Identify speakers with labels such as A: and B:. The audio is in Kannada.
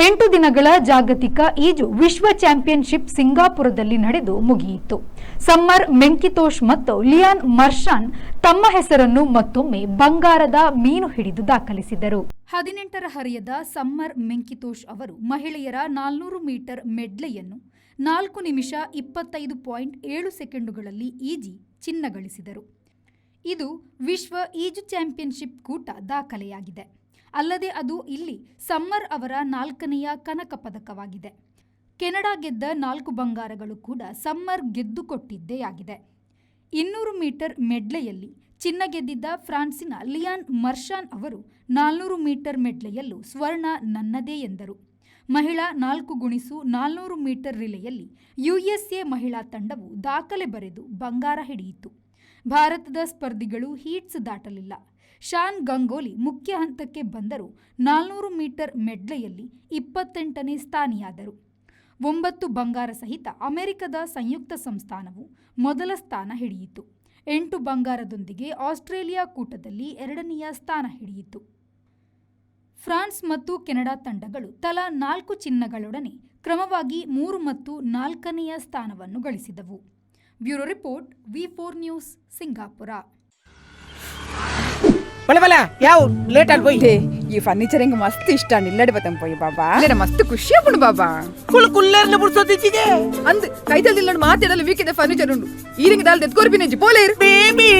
A: 8 ದಿನಗಳ ಜಾಗತಿಕ ಈಜು ವಿಶ್ವ ಚಾಂಪಿಯನ್ಶಿಪ್ ಸಿಂಗಾಪುರದಲ್ಲಿ ನಡೆದು ಮುಗಿಯಿತು. ಸಮ್ಮರ್ ಮೆಂಕಿತೋಶ್ ಮತ್ತು ಲಿಯಾನ್ ಮರ್ಷಾನ್ ತಮ್ಮ ಹೆಸರನ್ನು ಮತ್ತೊಮ್ಮೆ ಬಂಗಾರದ ಮೀನು ಹಿಡಿದು ದಾಖಲಿಸಿದರು. 18ರ ಹರೆಯದ ಸಮ್ಮರ್ ಮೆಂಕಿತೋಶ್ ಅವರು ಮಹಿಳೆಯರ 400 ಮೀಟರ್ ಮೆಡ್ಲೆಯನ್ನು 4 ನಿಮಿಷ 25.7 ಸೆಕೆಂಡುಗಳಲ್ಲಿ ಈಜಿ ಚಿನ್ನ ಗಳಿಸಿದರು. ಇದು ವಿಶ್ವ ಈಜು ಚಾಂಪಿಯನ್ಶಿಪ್ ಕೂಟ ದಾಖಲೆಯಾಗಿದೆ. ಅಲ್ಲದೆ ಅದು ಇಲ್ಲಿ ಸಮ್ಮರ್ ಅವರ 4ನೆಯ ಕನಕ ಪದಕವಾಗಿದೆ. ಕೆನಡಾ ಗೆದ್ದ 4 ಬಂಗಾರಗಳು ಕೂಡ ಸಮ್ಮರ್ ಗೆದ್ದುಕೊಟ್ಟಿದ್ದೇ ಆಗಿದೆ. 200 ಮೀಟರ್ ಮೆಡ್ಲೆಯಲ್ಲಿ ಚಿನ್ನ ಗೆದ್ದಿದ್ದ ಫ್ರಾನ್ಸಿನ ಲಿಯಾನ್ ಮರ್ಷಾನ್ ಅವರು 400 ಮೀಟರ್ ಮೆಡ್ಲೆಯಲ್ಲೂ ಸ್ವರ್ಣ ನನ್ನದೇ ಎಂದರು. ಮಹಿಳಾ 4x400 ಮೀಟರ್ ರಿಲೆಯಲ್ಲಿ ಯುಎಸ್ಎ ಮಹಿಳಾ ತಂಡವು ದಾಖಲೆ ಬರೆದು ಬಂಗಾರ ಹಿಡಿಯಿತು. ಭಾರತದ ಸ್ಪರ್ಧಿಗಳು ಹೀಟ್ಸ್ ದಾಟಲಿಲ್ಲ. ಶಾನ್ ಗಂಗೋಲಿ ಮುಖ್ಯ ಹಂತಕ್ಕೆ ಬಂದರೂ 400 ಮೀಟರ್ ಮೆಡ್ಲೆಯಲ್ಲಿ 28ನೇ ಸ್ಥಾನಿಯಾದರು. 9 ಬಂಗಾರ ಸಹಿತ ಅಮೆರಿಕದ ಸಂಯುಕ್ತ ಸಂಸ್ಥಾನವು ಮೊದಲ ಸ್ಥಾನ ಹಿಡಿಯಿತು. 8 ಬಂಗಾರದೊಂದಿಗೆ ಆಸ್ಟ್ರೇಲಿಯಾ ಕೂಟದಲ್ಲಿ 2ನೆಯ ಸ್ಥಾನ ಹಿಡಿಯಿತು. ಫ್ರಾನ್ಸ್ ಮತ್ತು ಕೆನಡಾ ತಂಡಗಳು ತಲಾ 4 ಚಿನ್ನಗಳೊಡನೆ ಕ್ರಮವಾಗಿ 3 ಮತ್ತು 4ನೆಯ ಸ್ಥಾನವನ್ನು ಗಳಿಸಿದವು. Bureau report, V4 news, Singapore.
B: ಯಾವ ಲೇಟ್ ಆಗಿ పోయి
C: ఈ ఫర్నిచర్ ఇంక మస్తు ఇష్టాన్ని ఇల్లడిపోతాం పోయి బాబా లేదా మస్తు ಖುಷಿ ಪಡು ಬಾಬಾ
B: ಕುಲ್ಲರ್ನ ಬುಡ್ಸೋದಿಚ್ಚಿಗೆ
C: ಅಂದ್ ಕೈತಲ್ ಇಲ್ಲಡ್ ಮಾತಾಡಲ್ಲ ವೀಕಿದೆ ಫರ್ನಿಚರ್ ಉಂಡು ಈರಿಂಗ್ ದಾಲ್ ತೆತ್ಕೋರ್ಪಿ ನೆಂಜಿ ಪೋಲೇರ್
B: ಬೇಬಿ